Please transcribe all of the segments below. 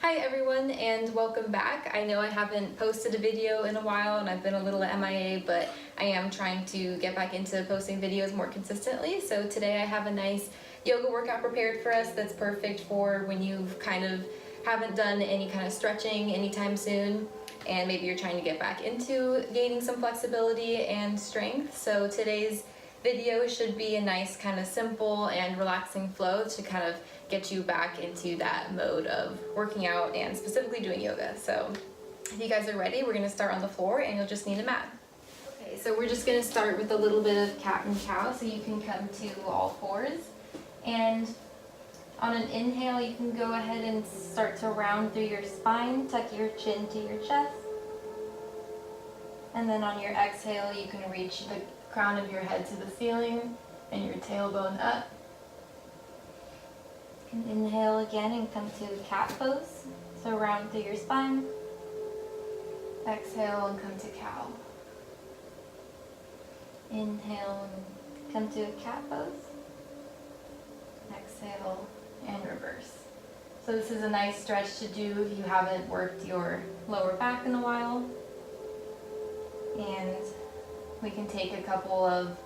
Hi everyone and welcome back. I know I haven't posted a video in a while and I've been a little MIA, but I am trying to get back into posting videos more consistently. So today I have a nice yoga workout prepared for us that's perfect for when you've haven't done any kind of stretching anytime soon and maybe you're trying to get back into gaining some flexibility and strength. So today's video should be a nice kind of simple and relaxing flow to kind of get you back into that mode of working out and specifically doing yoga. So if you guys are ready, we're gonna start on the floor and you'll just need a mat. Okay, so we're just gonna start with a little bit of cat and cow, so you can come to all fours. And on an inhale, you can go ahead and start to round through your spine, tuck your chin to your chest. And then on your exhale, you can reach the crown of your head to the ceiling and your tailbone up. You can inhale again and come to cat pose. So round through your spine. Exhale and come to cow. Inhale and come to a cat pose. Exhale and reverse. So this is a nice stretch to do if you haven't worked your lower back in a while. And we can take a couple of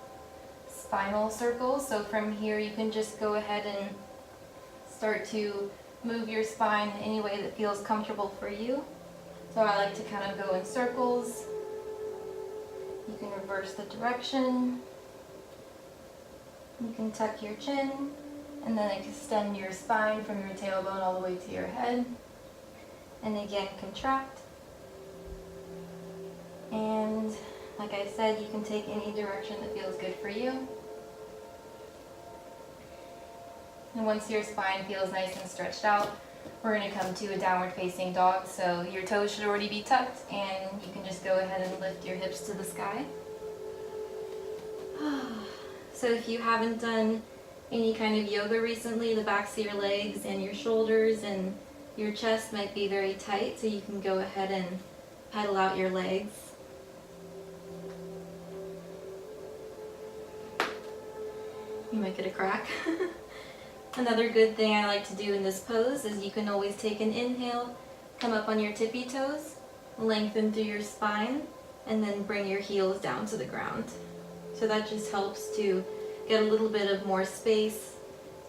spinal circles. So from here you can just go ahead and start to move your spine any way that feels comfortable for you. So I like to kind of go in circles. You can reverse the direction. You can tuck your chin and then extend your spine from your tailbone all the way to your head. And again, contract. And like I said, you can take any direction that feels good for you. And once your spine feels nice and stretched out, we're going to come to a downward facing dog. So your toes should already be tucked and you can just go ahead and lift your hips to the sky. So if you haven't done any kind of yoga recently, the backs of your legs and your shoulders and your chest might be very tight, so you can go ahead and pedal out your legs. You might get a crack. Another good thing I like to do in this pose is you can always take an inhale, come up on your tippy toes, lengthen through your spine, and then bring your heels down to the ground. So that just helps to get a little bit of more space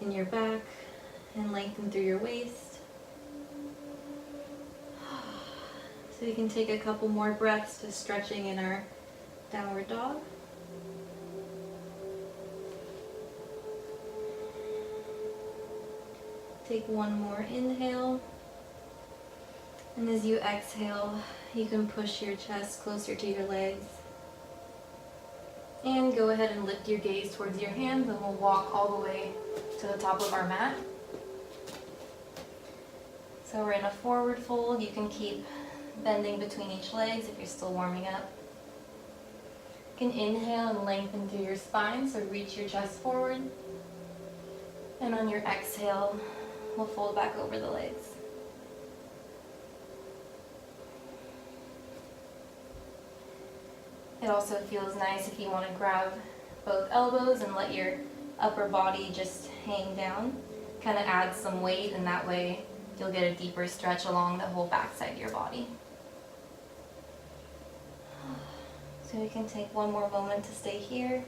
in your back and lengthen through your waist. So you can take a couple more breaths to stretching in our downward dog. Take one more inhale, and as you exhale, you can push your chest closer to your legs. And go ahead and lift your gaze towards your hands, and we'll walk all the way to the top of our mat. So we're in a forward fold. You can keep bending between each legs if you're still warming up. You can inhale and lengthen through your spine, so reach your chest forward. And on your exhale, we'll fold back over the legs. It also feels nice if you want to grab both elbows and let your upper body just hang down. Kind of add some weight, and that way you'll get a deeper stretch along the whole back side of your body. So we can take one more moment to stay here.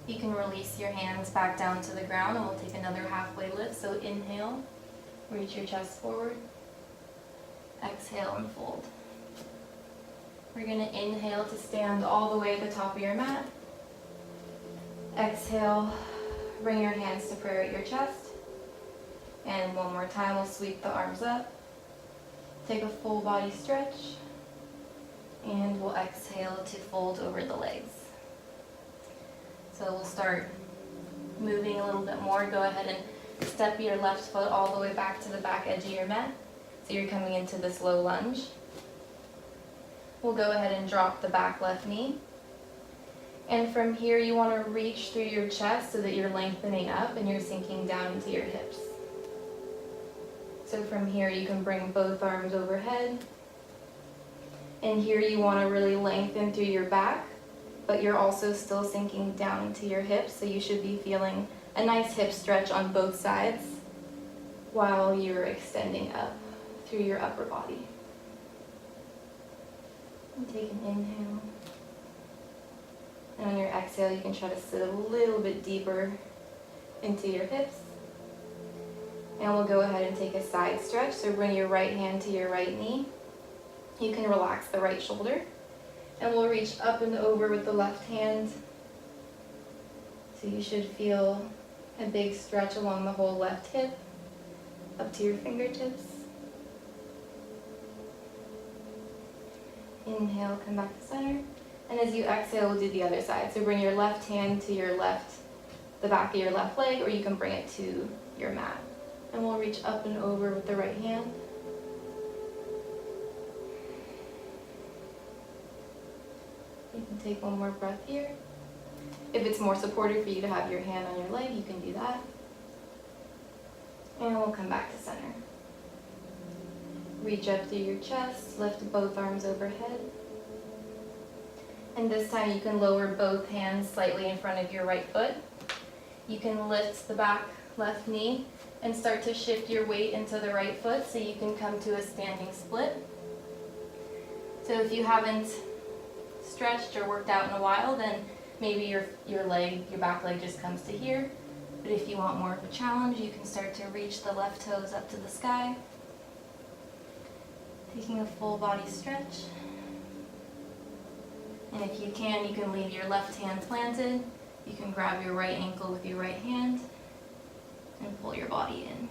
You can release your hands back down to the ground and we'll take another halfway lift. So inhale, reach your chest forward. Exhale and fold. We're going to inhale to stand all the way at the top of your mat. Exhale, bring your hands to prayer at your chest. And one more time, we'll sweep the arms up. Take a full body stretch. And we'll exhale to fold over the legs. So we'll start moving a little bit more. Go ahead and step your left foot all the way back to the back edge of your mat. So you're coming into this low lunge. We'll go ahead and drop the back left knee. And from here you want to reach through your chest so that you're lengthening up and you're sinking down into your hips. So from here you can bring both arms overhead. And here you want to really lengthen through your back, but you're also still sinking down into your hips, so you should be feeling a nice hip stretch on both sides while you're extending up through your upper body. And take an inhale. And on your exhale, you can try to sit a little bit deeper into your hips. And we'll go ahead and take a side stretch. So bring your right hand to your right knee. You can relax the right shoulder. And we'll reach up and over with the left hand. So you should feel a big stretch along the whole left hip, up to your fingertips. Inhale, come back to center. And as you exhale, we'll do the other side. So bring your left hand to your left, the back of your left leg, or you can bring it to your mat. And we'll reach up and over with the right hand. You can take one more breath here. If it's more supportive for you to have your hand on your leg, you can do that. And we'll come back to center. Reach up through your chest, lift both arms overhead. And this time you can lower both hands slightly in front of your right foot. You can lift the back left knee and start to shift your weight into the right foot so you can come to a standing split. So if you haven't stretched or worked out in a while, then maybe your back leg just comes to here. But if you want more of a challenge, you can start to reach the left toes up to the sky. Taking a full body stretch. And if you can leave your left hand planted. You can grab your right ankle with your right hand and pull your body in.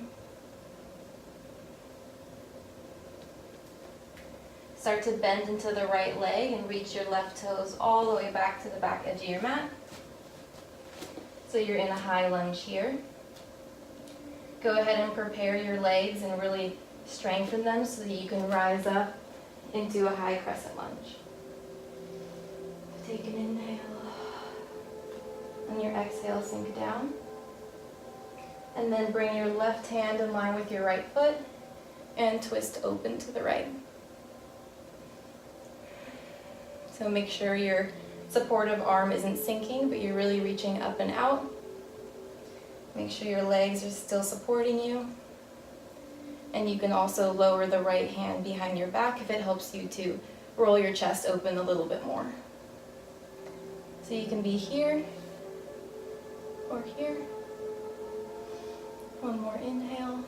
Start to bend into the right leg and reach your left toes all the way back to the back edge of your mat. So you're in a high lunge here. Go ahead and prepare your legs and really strengthen them so that you can rise up into a high crescent lunge. Take an inhale. On your exhale, sink down. And then bring your left hand in line with your right foot and twist open to the right. So make sure your supportive arm isn't sinking, but you're really reaching up and out. Make sure your legs are still supporting you. And you can also lower the right hand behind your back if it helps you to roll your chest open a little bit more. So you can be here or here. One more inhale.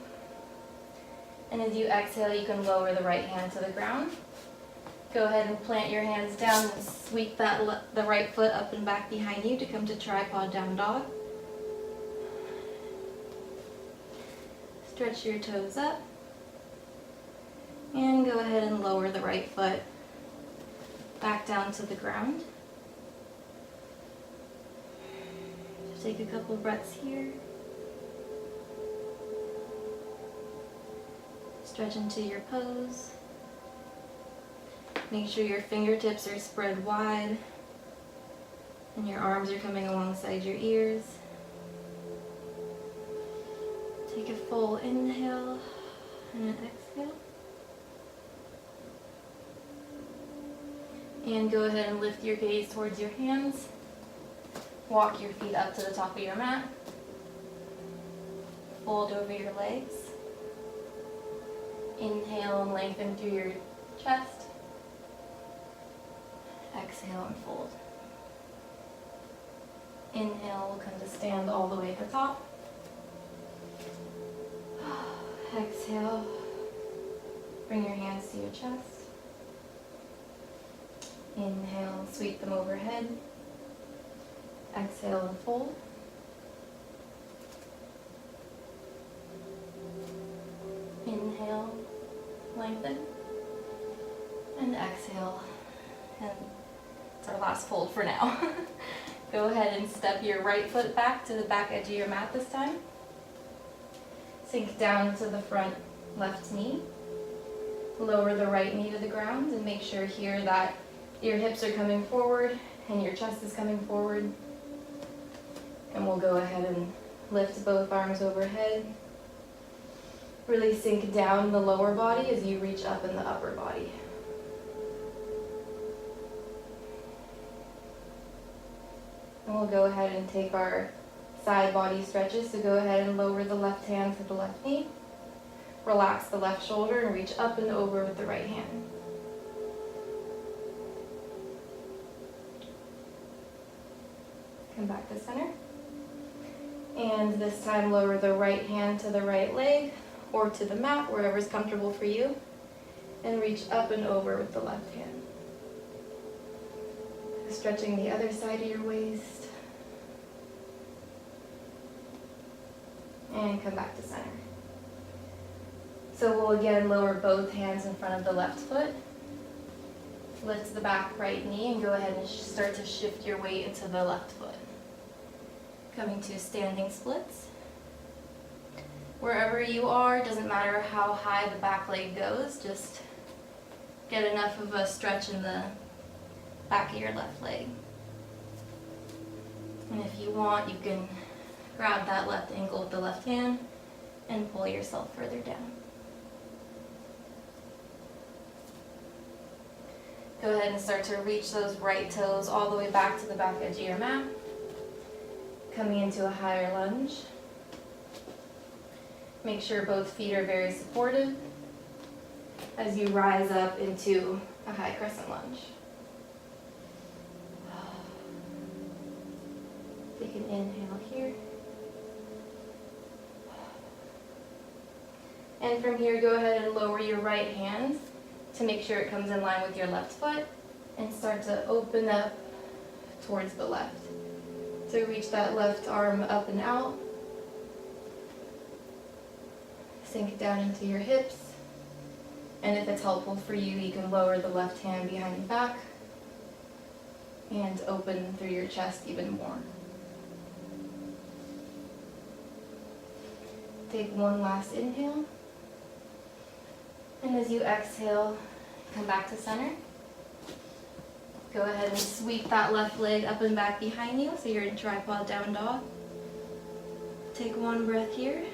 And as you exhale, you can lower the right hand to the ground. Go ahead and plant your hands down and sweep the right foot up and back behind you to come to tripod down dog. Stretch your toes up. And go ahead and lower the right foot back down to the ground. Just take a couple breaths here. Stretch into your pose. Make sure your fingertips are spread wide and your arms are coming alongside your ears. Take a full inhale and an exhale. And go ahead and lift your gaze towards your hands. Walk your feet up to the top of your mat. Fold over your legs. Inhale and lengthen through your chest. Exhale and fold. Inhale, we'll come to stand all the way at the top. Exhale. Bring your hands to your chest. Inhale, sweep them overhead. Exhale and fold. Inhale, lengthen. And exhale. And it's our last fold for now. Go ahead and step your right foot back to the back edge of your mat this time. Sink down to the front left knee. Lower the right knee to the ground and make sure here that your hips are coming forward and your chest is coming forward. And we'll go ahead and lift both arms overhead. Really sink down the lower body as you reach up in the upper body. And we'll go ahead and take our side body stretches, so go ahead and lower the left hand to the left knee. Relax the left shoulder and reach up and over with the right hand. Come back to center. And this time lower the right hand to the right leg or to the mat, wherever is comfortable for you. And reach up and over with the left hand. Stretching the other side of your waist. And come back to center. So we'll again lower both hands in front of the left foot. Lift the back right knee and go ahead and start to shift your weight into the left foot. Coming to standing splits. Wherever you are, doesn't matter how high the back leg goes, just get enough of a stretch in the back of your left leg. And if you want, you can grab that left ankle with the left hand and pull yourself further down. Go ahead and start to reach those right toes all the way back to the back edge of your mat. Coming into a higher lunge. Make sure both feet are very supportive as you rise up into a high crescent lunge. Take an inhale here. And from here, go ahead and lower your right hand to make sure it comes in line with your left foot and start to open up towards the left. So reach that left arm up and out. Sink it down into your hips. And if it's helpful for you, you can lower the left hand behind your back and open through your chest even more. Take one last inhale. And as you exhale, come back to center. Go ahead and sweep that left leg up and back behind you so you're in tripod down dog. Take one breath here.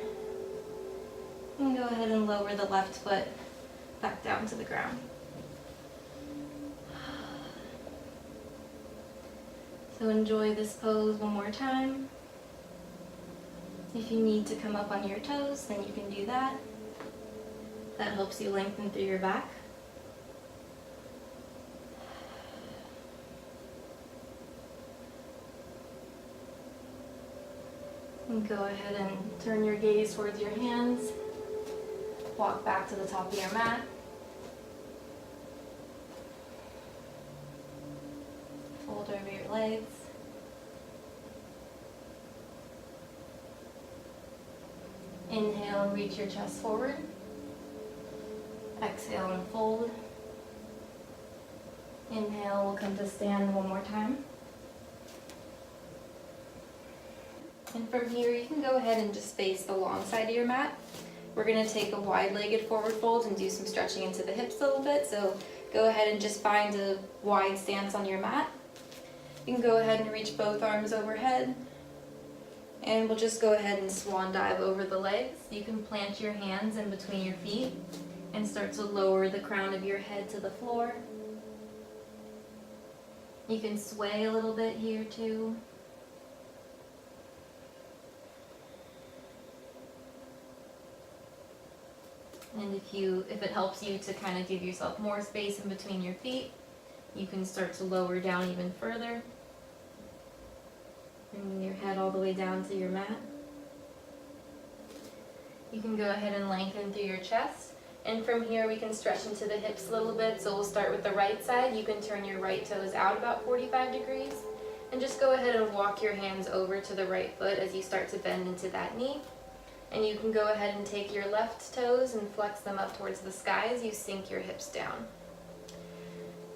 And go ahead and lower the left foot back down to the ground. So enjoy this pose one more time. If you need to come up on your toes, then you can do that. That helps you lengthen through your back. And go ahead and turn your gaze towards your hands. Walk back to the top of your mat. Fold over your legs. Inhale and reach your chest forward. Exhale and fold. Inhale, we'll come to stand one more time. And from here, you can go ahead and just face the long side of your mat. We're going to take a wide-legged forward fold and do some stretching into the hips a little bit. So go ahead and just find a wide stance on your mat. You can go ahead and reach both arms overhead. And we'll just go ahead and swan dive over the legs. You can plant your hands in between your feet and start to lower the crown of your head to the floor. You can sway a little bit here too. And if it helps you to kind of give yourself more space in between your feet, you can start to lower down even further. Bringing your head all the way down to your mat. You can go ahead and lengthen through your chest. And from here we can stretch into the hips a little bit. So we'll start with the right side. You can turn your right toes out about 45 degrees. And just go ahead and walk your hands over to the right foot as you start to bend into that knee. And you can go ahead and take your left toes and flex them up towards the sky as you sink your hips down.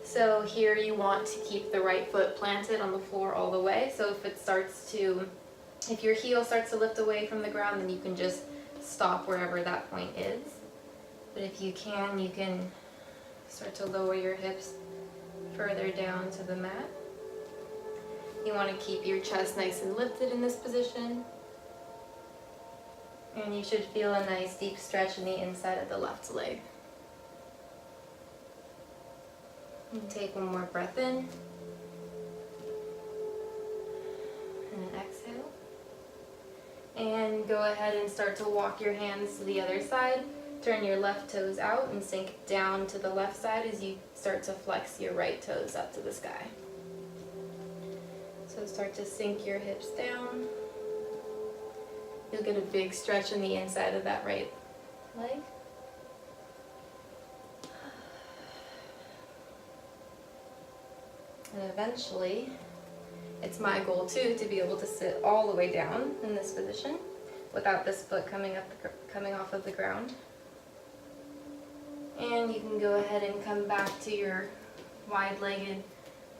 So here you want to keep the right foot planted on the floor all the way. So if your heel starts to lift away from the ground, then you can just stop wherever that point is. But if you can start to lower your hips further down to the mat. You want to keep your chest nice and lifted in this position. And you should feel a nice deep stretch in the inside of the left leg. And take one more breath in. And an exhale. And go ahead and start to walk your hands to the other side. Turn your left toes out and sink down to the left side as you start to flex your right toes up to the sky. So start to sink your hips down. You'll get a big stretch in the inside of that right leg. And eventually, it's my goal too to be able to sit all the way down in this position without this foot coming off of the ground. And you can go ahead and come back to your wide-legged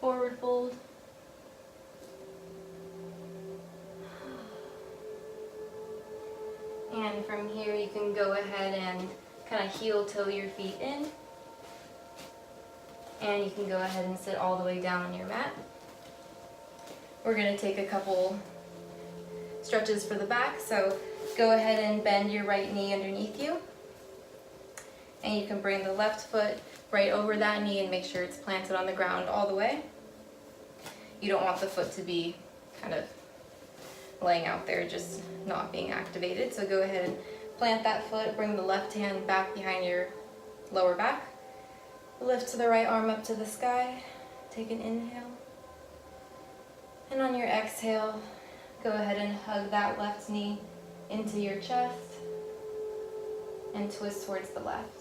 forward fold. And from here you can go ahead and kind of heel toe your feet in. And you can go ahead and sit all the way down on your mat. We're going to take a couple stretches for the back, so go ahead and bend your right knee underneath you. And you can bring the left foot right over that knee and make sure it's planted on the ground all the way. You don't want the foot to be kind of laying out there, just not being activated. So go ahead and plant that foot, bring the left hand back behind your lower back. Lift the right arm up to the sky, take an inhale. And on your exhale, go ahead and hug that left knee into your chest and twist towards the left.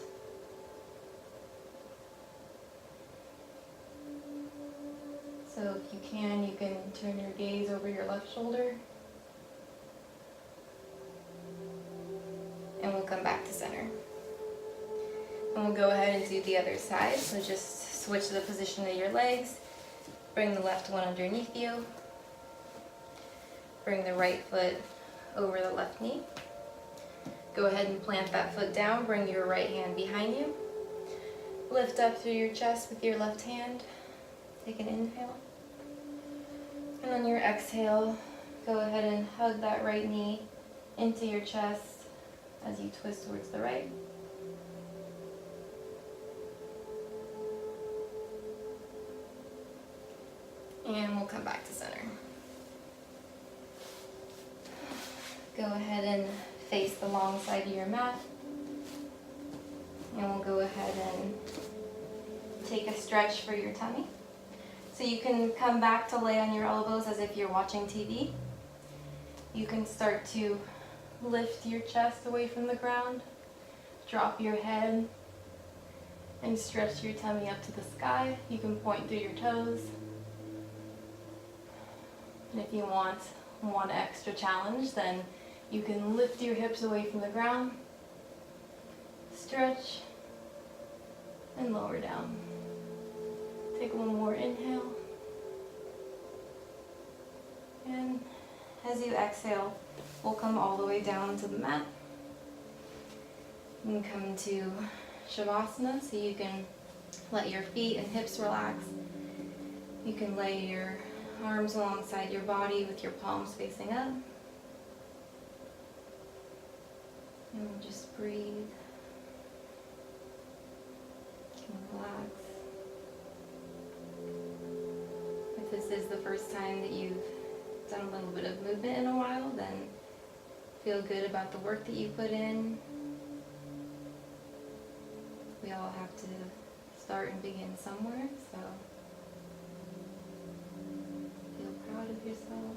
So if you can turn your gaze over your left shoulder. And we'll come back to center. And we'll go ahead and do the other side. So just switch the position of your legs. Bring the left one underneath you. Bring the right foot over the left knee. Go ahead and plant that foot down. Bring your right hand behind you. Lift up through your chest with your left hand. Take an inhale. And on your exhale, go ahead and hug that right knee into your chest as you twist towards the right. And we'll come back to center. Go ahead and face the long side of your mat. And we'll go ahead and take a stretch for your tummy. So you can come back to lay on your elbows as if you're watching TV. You can start to lift your chest away from the ground. Drop your head and stretch your tummy up to the sky. You can point through your toes. And if you want one extra challenge, then you can lift your hips away from the ground, stretch, and lower down. Take one more inhale. And as you exhale, we'll come all the way down to the mat. And come to Shavasana, so you can let your feet and hips relax. You can lay your arms alongside your body with your palms facing up. And we'll just breathe and relax. If this is the first time that you've done a little bit of movement in a while, then feel good about the work that you put in. We all have to start and begin somewhere, so feel proud of yourself.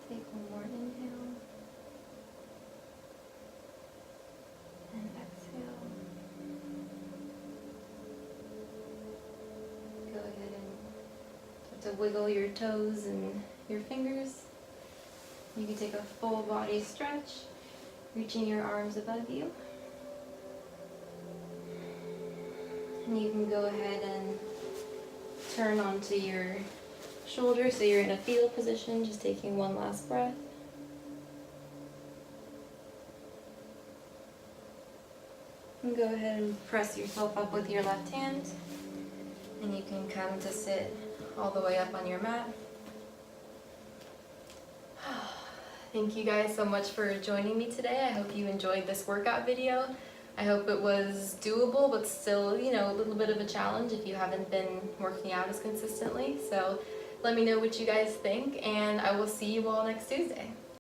Take one more inhale and exhale. Go ahead and start to wiggle your toes and your fingers. You can take a full body stretch, reaching your arms above you. And you can go ahead and turn onto your shoulder, so you're in a fetal position, just taking one last breath. And go ahead and press yourself up with your left hand. come to sit all the way up on your mat. Thank you guys so much for joining me today. I hope you enjoyed this workout video. I hope it was doable, but still, you know, a little bit of a challenge if you haven't been working out as consistently. So let me know what you guys think, and I will see you all next Tuesday.